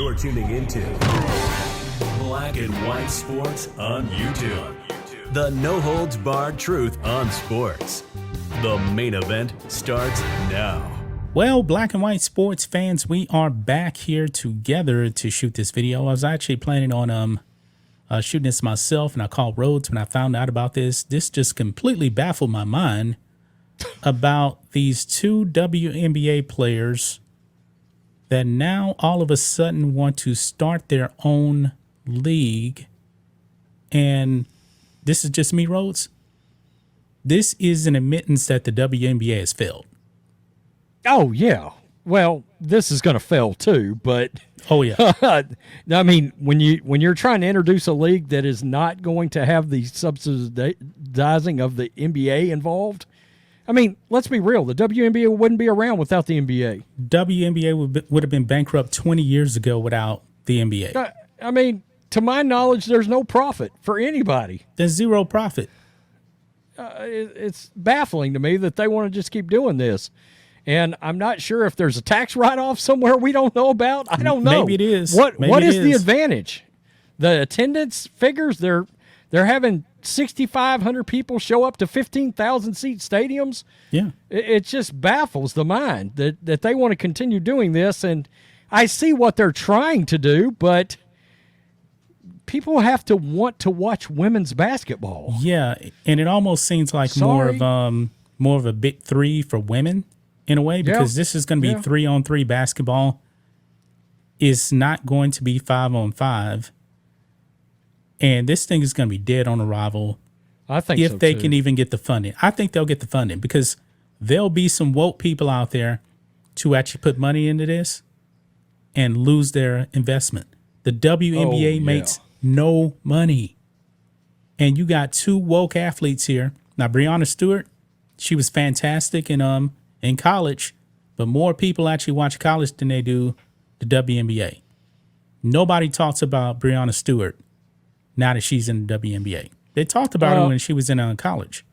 You're tuning into Black and White Sports on YouTube. The no-holds-barred truth on sports. The main event starts now. Well, Black and White Sports fans, we are back here together to shoot this video. I was actually planning on shooting this myself, and I called Rhodes when I found out about this. This just completely baffled my mind about these two WNBA players that now all of a sudden want to start their own league. And this is just me, Rhodes. This is an admittance that the WNBA has failed. Oh, yeah. Well, this is going to fail too, but oh yeah. I mean, when you're trying to introduce a league that is not going to have the subsidizing of the NBA involved, I mean, let's be real. The WNBA wouldn't be around without the NBA. WNBA would have been bankrupt 20 years ago without the NBA. I mean, to my knowledge, there's no profit for anybody. There's zero profit. It's baffling to me that they want to just keep doing this. And I'm not sure if there's a tax write-off somewhere we don't know about. I don't know. Maybe it is. What Maybe is the advantage? The attendance figures, they're having 6,500 people show up to 15,000 seat stadiums. Yeah. It just baffles the mind that they want to continue doing this. And I see what they're trying to do, but people have to want to watch women's basketball. Yeah, and it almost seems like more of a big three for women in a way, because this is going to be 3-on-3 basketball. It's not going to be 5-on-5. And this thing is going to be dead on arrival. I think if so they too. can even get the funding. I think they'll get the funding because there'll be some woke people out there to actually put money into this and lose their investment. The WNBA makes no money. And you got two woke athletes here. Now, Breonna Stewart, she was fantastic in college, but more people actually watch college than they do the WNBA. Nobody talks about Breonna Stewart now that she's in the WNBA. They talked about her when she was in college.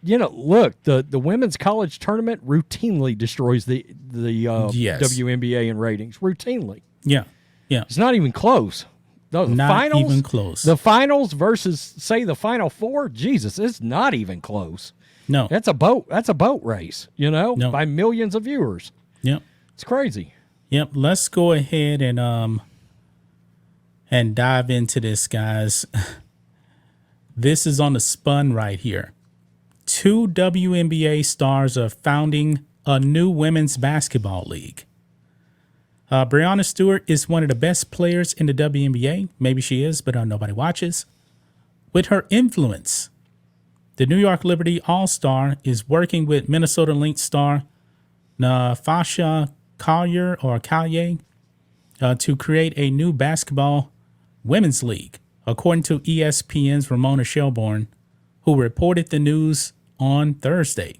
Look, the women's college tournament routinely destroys the WNBA in ratings. Routinely. Yeah. Yeah. It's not even close. Not even close. The finals versus, say, the Final Four, Jesus, it's not even close. No. That's a boat race, by millions of viewers. Yep. It's crazy. Yep. Let's go ahead and dive into this, guys. This is on the spun right here. Two WNBA stars are founding a new women's basketball league. Breonna Stewart is one of the best players in the WNBA. Maybe she is, but nobody watches. With her influence, the New York Liberty All-Star is working with Minnesota Lynx star Nafasha Collier to create a new basketball women's league, according to ESPN's Ramona Shelburne, who reported the news on Thursday.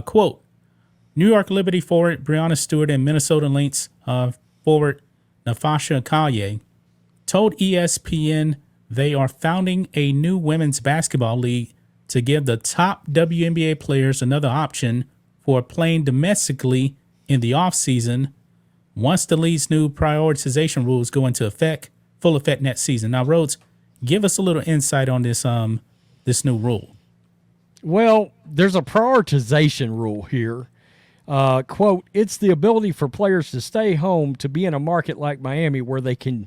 Quote, New York Liberty forward Breonna Stewart and Minnesota Lynx forward Nafasha Collier told ESPN they are founding a new women's basketball league to give the top WNBA players another option for playing domestically in the offseason once the league's new prioritization rules go into full effect next season. Now, Rhodes, give us a little insight on this new rule. Well, there's a prioritization rule here. Quote, it's the ability for players to stay home to be in a market like Miami where they can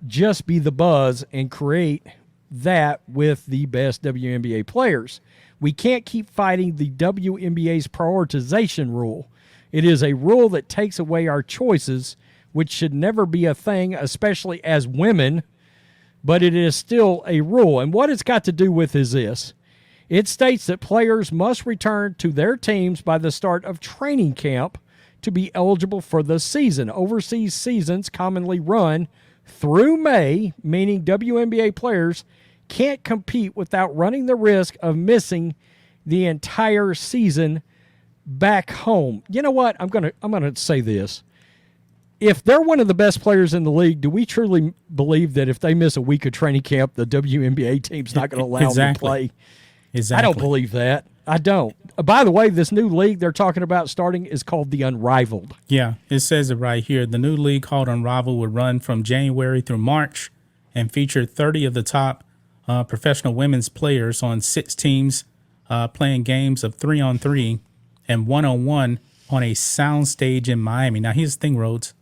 just be the buzz and create that with the best WNBA players. We can't keep fighting the WNBA's prioritization rule. It is a rule that takes away our choices, which should never be a thing, especially as women, but it is still a rule. And what it's got to do with is this. It states that players must return to their teams by the start of training camp to be eligible for the season. Overseas seasons commonly run through May, meaning WNBA players can't compete without running the risk of missing the entire season back home. You know what? I'm gonna say this. If they're one of the best players in the league, do we truly believe that if they miss a week of training camp, the WNBA team's not going to allow them to play? Exactly. I don't believe that. I don't. By the way, this new league they're talking about starting is called the Unrivaled. Yeah, it says it right here. The new league called Unrivaled would run from January through March and feature 30 of the top professional women's players on 6 teams playing games of 3-on-3 and 1-on-1 on a soundstage in Miami. Now, here's the thing, Rhodes.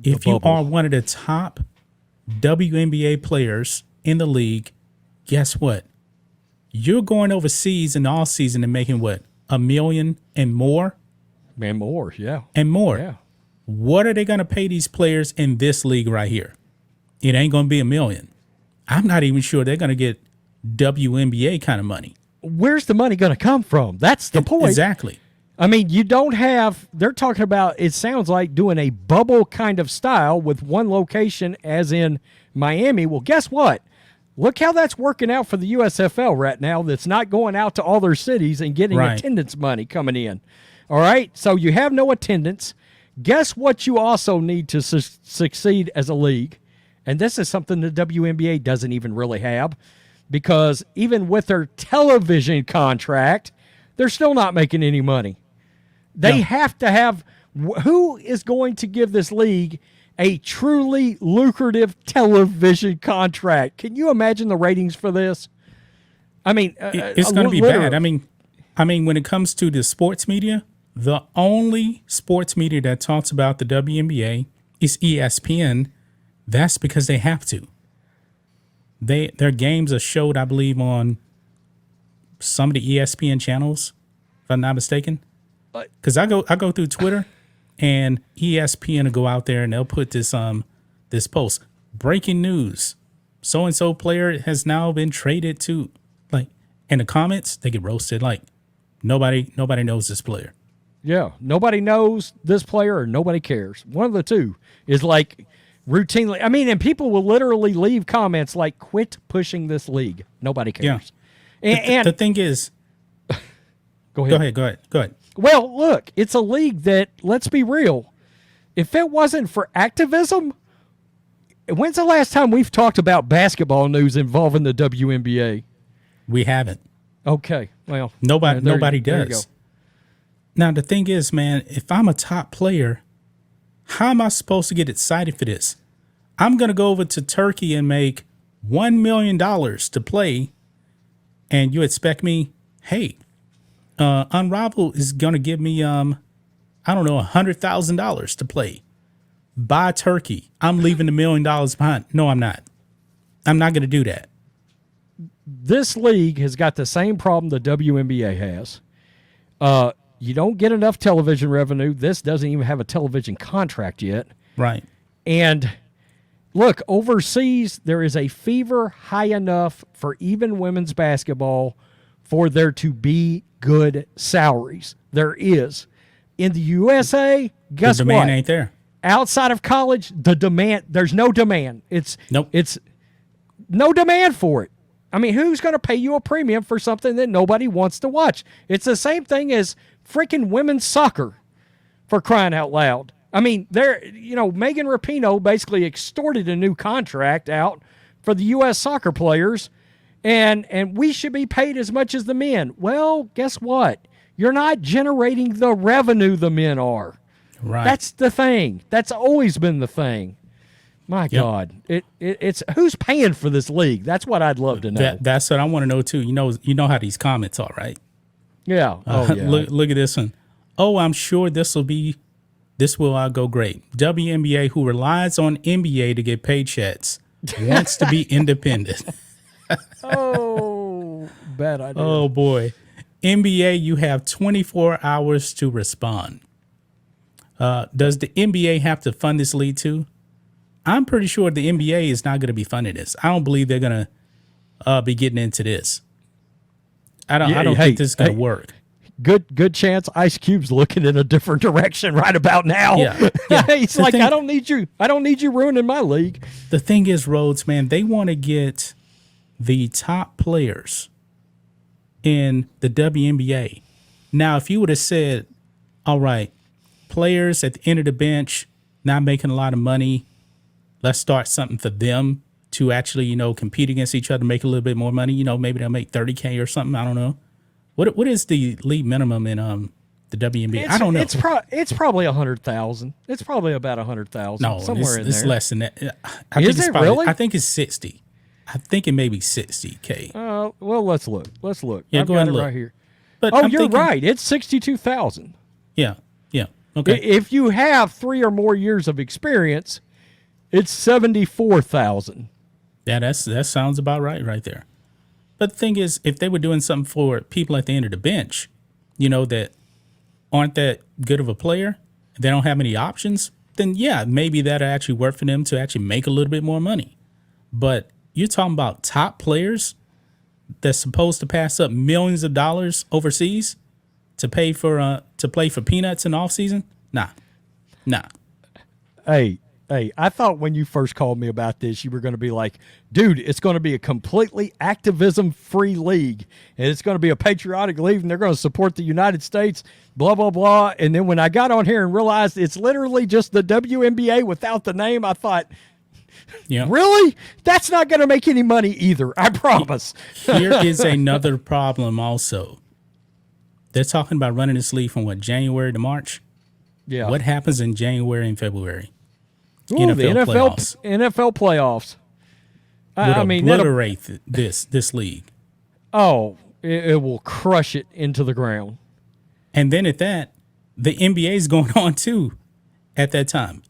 If you are one of the top WNBA players in the league, guess what? You're going overseas in the off season and making what? $1 million and more? And more, yeah. And more. Yeah. What are they going to pay these players in this league right here? It ain't going to be $1 million. I'm not even sure they're going to get WNBA kind of money. Where's the money going to come from? That's the point. Exactly. I mean, you don't have, they're talking about, it sounds like doing a bubble kind of style with one location as in Miami. Well, guess what? Look how that's working out for the USFL right now. That's not going out to all their cities and getting attendance money coming in. All right? So you have no attendance. Guess what you also need to succeed as a league? And this is something the WNBA doesn't even really have, because even with their television contract, they're still not making any money. They have to have, who is going to give this league a truly lucrative television contract? Can you imagine the ratings for this? I mean, it's going to be bad. I mean, when it comes to the sports media, the only sports media that talks about the WNBA is ESPN. That's because they have to. Their games are showed, I believe, on some of the ESPN channels, if I'm not mistaken. Because I go through Twitter, and ESPN will go out there and they'll put this post: breaking news, so and so player has now been traded to, like, in the comments they get roasted like nobody knows this player. Yeah, nobody knows this player or nobody cares. One of the two is like routinely. I mean, and people will literally leave comments like, "Quit pushing this league. Nobody cares." Yeah. And the thing is, go ahead. Well, look, it's a league that, let's be real, if it wasn't for activism, when's the last time we've talked about basketball news involving the WNBA? We haven't. Okay, well. Nobody does. Now, the thing is, man, if I'm a top player, how am I supposed to get excited for this? I'm going to go over to Turkey and make $1 million to play, and you expect me, hey, Unrivaled is going to give me, $100,000 to play. Buy Turkey. I'm leaving $1 million behind. No, I'm not. I'm not going to do that. This league has got the same problem the WNBA has. You don't get enough television revenue. This doesn't even have a television contract yet. Right. And look, overseas, there is a fever high enough for even women's basketball for there to be good salaries. There is. In the USA, guess what? The demand ain't there. Outside of college, there's no demand. It's no demand for it. I mean, who's going to pay you a premium for something that nobody wants to watch? It's the same thing as freaking women's soccer, for crying out loud. I mean, Megan Rapinoe basically extorted a new contract out for the U.S. soccer players, and we should be paid as much as the men. Well, guess what? You're not generating the revenue the men are. Right. That's the thing. That's always been the thing. My God, it's who's paying for this league? That's what I'd love to know. That's what I want to know too. You know how these comments are, right? Yeah. Look at this one. Oh, I'm sure this will go great. WNBA, who relies on NBA to get paychecks, wants to be independent. Oh, bad idea. Oh boy, NBA, you have 24 hours to respond. Does the NBA have to fund this league too? I'm pretty sure the NBA is not going to be funding this. I don't believe they're going to be getting into this. I don't think this is going to work. Good chance Ice Cube's looking in a different direction right about now. Yeah. He's like, I don't need you ruining my league. The thing is, Rhodes, man, they want to get the top players in the WNBA. Now, if you would have said, all right, players at the end of the bench, not making a lot of money, let's start something for them to actually, compete against each other, make a little bit more money. Maybe they'll make $30K or something. I don't know. What is the league minimum in the WNBA? I don't know. It's probably 100,000. It's probably about 100,000. No, somewhere it's in there. less than that. Is it really? I think it's 60. I think it may be 60K. Well, let's look. Yeah, I've go got ahead it and look. right here. But Oh, I'm you're thinking- right. It's 62,000. Yeah. Okay. If you have 3 or more years of experience, it's 74,000. Yeah, that sounds about right there. But the thing is, if they were doing something for people at the end of the bench, that aren't that good of a player, they don't have any options, then yeah, maybe that'll actually work for them to actually make a little bit more money. But you're talking about top players that's supposed to pass up millions of dollars overseas to play for peanuts in the off season? Nah. Hey, I thought when you first called me about this, you were going to be like, dude, it's going to be a completely activism-free league, and it's going to be a patriotic league, and they're going to support the United States, blah, blah, blah. And then when I got on here and realized it's literally just the WNBA without the name, I thought, Yeah. really? That's not going to make any money either, I promise. Here is another problem also. They're talking about running this league from January to March? Yeah. What happens in January and February? Ooh, the playoffs. NFL playoffs. Would I mean, that'll- obliterate this league. it will crush it into the ground. And then at that, the NBA is going on too at that time.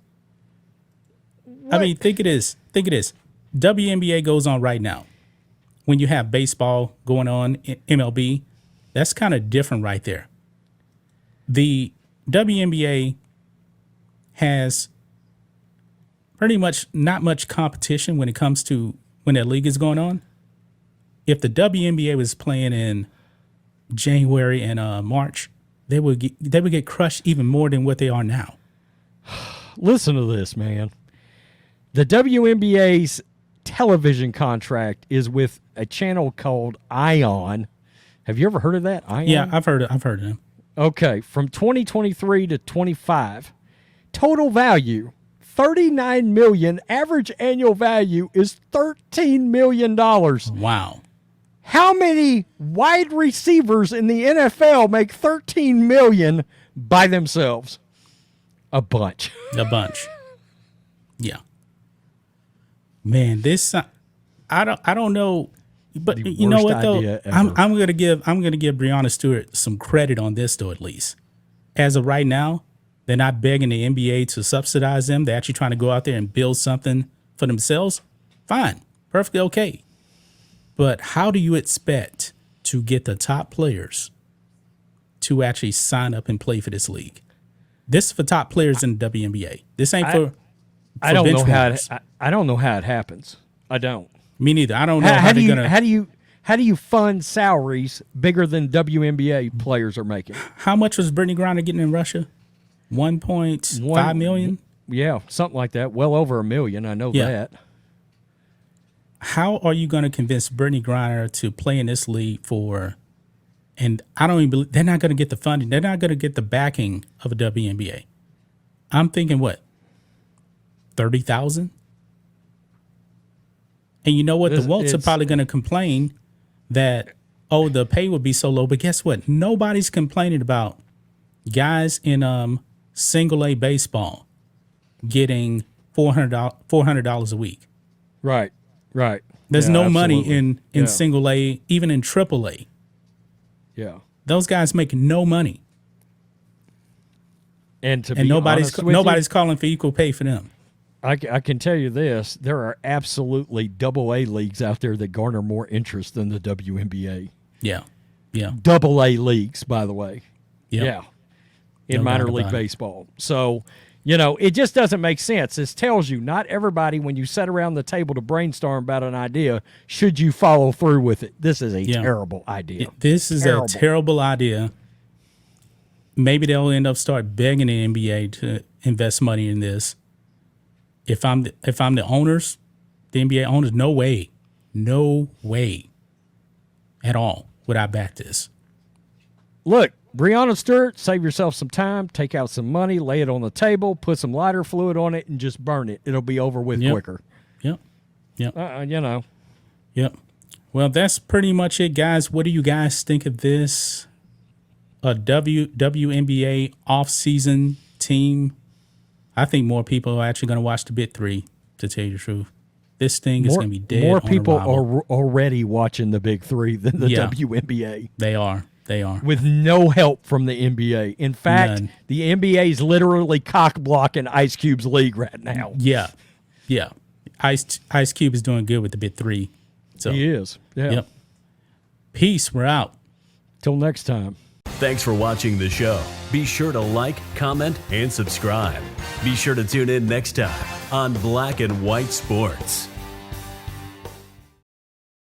I mean, think of this. WNBA goes on right now. When you have baseball going on, MLB, that's kind of different right there. The WNBA has pretty much not much competition when it comes to when that league is going on. If the WNBA was playing in January and March, they would get crushed even more than what they are now. Listen to this, man. The WNBA's television contract is with a channel called Ion. Have you ever heard of that? Ion? Yeah, I've heard of them. Okay, from 2023 to 25. Total value, $39 million. Average annual value is $13 million. Wow. How many wide receivers in the NFL make $13 million by themselves? A bunch. A bunch. Yeah. Man, this I don't know, but The you know worst what though? idea I'm ever. gonna give Breonna Stewart some credit on this though, at least. As of right now, they're not begging the NBA to subsidize them. They're actually trying to go out there and build something for themselves. Fine. Perfectly okay. But how do you expect to get the top players to actually sign up and play for this league? This is for top players in the WNBA. This ain't for I don't know how benchwarmers. I don't know how it happens. I don't. Me neither. I don't know How how do they're you gonna. how do you fund salaries bigger than WNBA players are making? How much was Brittany Griner getting in Russia? 1.5 million. Yeah, something like that. Well over $1 million. I know Yeah. that. How are you going to convince Brittany Griner to play in this league for? And I don't even believe they're not going to get the funding. They're not going to get the backing of a WNBA. I'm thinking what? 30,000. And you know what? The Wolves are probably going to complain that, oh, the pay would be so low. But guess what? Nobody's complaining about guys in single A baseball getting $400 a week. Right. There's Yeah, no money absolutely. in Yeah. single A, even in triple A. Yeah. Those guys make no money. And to And be nobody's honest with you, nobody's calling for equal pay for them. I can tell you this: there are absolutely AA leagues out there that garner more interest than the WNBA. Yeah. AA leagues, by the way. Yep. Yeah. In No minor doubt league about it. baseball. So, it just doesn't make sense. This tells you not everybody, when you sit around the table to brainstorm about an idea, should you follow through with it. This is a Yeah. terrible idea. This is Terrible. a terrible idea. Maybe they'll end up start begging the NBA to invest money in this. If I'm the owners, the NBA owners, no way at all would I back this. Look, Breonna Stewart, save yourself some time, take out some money, lay it on the table, put some lighter fluid on it, and just burn it. It'll be over with Yep. quicker. Yep. You know. Yep. Well, that's pretty much it, guys. What do you guys think of this? A WNBA off-season team. I think more people are actually going to watch the Big Three, to tell you the truth. This thing is going to be dead. More on people arrival. are already watching the Big Three than the WNBA. They are. With no help from the NBA. In fact, None. the NBA is literally cock-blocking Ice Cube's league right now. Yeah. Ice Cube is doing good with the Big Three. So, He is. Yeah. Yep. Peace. We're out. Till next time. Thanks for watching the show. Be sure to like, comment, and subscribe. Be sure to tune in next time on Black and White Sports.